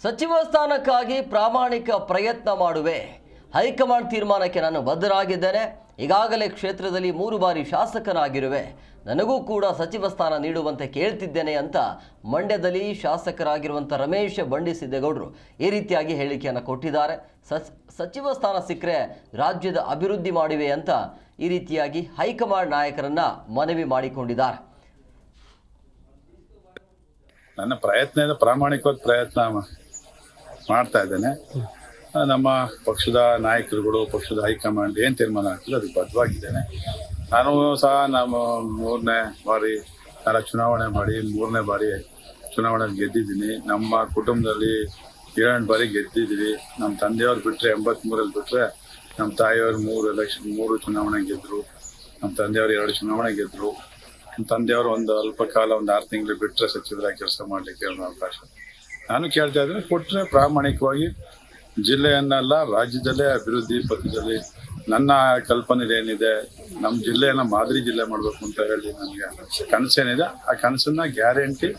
ಸಚಿವ ಸ್ಥಾನಕ್ಕಾಗಿ ಪ್ರಾಮಾಣಿಕ ಪ್ರಯತ್ನ ಮಾಡುವೆ. ಹೈಕಮಾಂಡ್ ತೀರ್ಮಾನಕ್ಕೆ ನಾನು ಬದ್ಧರಾಗಿದ್ದೇನೆ. ಈಗಾಗಲೇ ಕ್ಷೇತ್ರದಲ್ಲಿ 3 ಬಾರಿ ಶಾಸಕನಾಗಿರುವೆ. ನನಗೂ ಕೂಡ ಸಚಿವ ಸ್ಥಾನ ನೀಡುವಂತೆ ಕೇಳ್ತಿದ್ದೇನೆ ಅಂತ ಮಂಡ್ಯದಲ್ಲಿ ಶಾಸಕರಾಗಿರುವಂಥ ರಮೇಶ್ ಬಂಡಿಸಿದ್ದೇಗೌಡರು ಈ ರೀತಿಯಾಗಿ ಹೇಳಿಕೆಯನ್ನು ಕೊಟ್ಟಿದ್ದಾರೆ. ಸಚಿವ ಸ್ಥಾನ ಸಿಕ್ಕರೆ ರಾಜ್ಯದ ಅಭಿವೃದ್ಧಿ ಮಾಡಿವೆ ಅಂತ ಈ ರೀತಿಯಾಗಿ ಹೈಕಮಾಂಡ್ ನಾಯಕರನ್ನ ಮನವಿ ಮಾಡಿಕೊಂಡಿದ್ದಾರೆ. ನನ್ನ ಪ್ರಯತ್ನ ಪ್ರಾಮಾಣಿಕವಾದ ಪ್ರಯತ್ನ ಮಾಡ್ತಾ ಇದ್ದೇನೆ. ನಮ್ಮ ಪಕ್ಷದ ನಾಯಕರುಗಳು, ಪಕ್ಷದ ಹೈಕಮಾಂಡ್ ಏನು ತೀರ್ಮಾನ ಆಗ್ತದೆ ಅದಕ್ಕೆ ಬದ್ಧವಾಗಿದ್ದೇನೆ. ನಾನು ಸಹ ನಮ್ಮ 3ನೇ ಬಾರಿ ಚುನಾವಣೆ ಮಾಡಿ 3ನೇ ಬಾರಿ ಚುನಾವಣೆ ಗೆದ್ದಿದ್ದೀನಿ. ನಮ್ಮ ಕುಟುಂಬದಲ್ಲಿ 7 ಬಾರಿ ಗೆದ್ದಿದ್ದೀವಿ. ನಮ್ಮ ತಂದೆಯವ್ರು ಬಿಟ್ಟರೆ 83ರಲ್ಲಿ ಬಿಟ್ಟರೆ ನಮ್ಮ ತಾಯಿಯವರು 3 ಚುನಾವಣೆ ಗೆದ್ದರು. ನಮ್ಮ ತಂದೆಯವರು 2 ಚುನಾವಣೆ ಗೆದ್ದರು. ನಮ್ಮ ತಂದೆಯವರು ಒಂದು ಅಲ್ಪ ಕಾಲ 6 ತಿಂಗಳು ಬಿಟ್ಟರೆ ಸಚಿವರಾಗಿ ಕೆಲಸ ಮಾಡಲಿಕ್ಕೆ ಒಂದು ಅವಕಾಶ ನಾನು ಕೇಳ್ತಾ ಇದ್ದೀನಿ. ಕೊಟ್ಟರೆ ಪ್ರಾಮಾಣಿಕವಾಗಿ ಜಿಲ್ಲೆಯನ್ನೆಲ್ಲ ರಾಜ್ಯದಲ್ಲೇ ಅಭಿವೃದ್ಧಿ ಪಥದಲ್ಲಿ ನನ್ನ ಕಲ್ಪನೆ ಏನಿದೆ, ನಮ್ಮ ಜಿಲ್ಲೆಯನ್ನು ಮಾದರಿ ಜಿಲ್ಲೆ ಮಾಡಬೇಕು ಅಂತ ಹೇಳಿ ನನಗೆ ಕನಸೇನಿದೆ. ಆ ಕನಸನ್ನ ಗ್ಯಾರಂಟಿ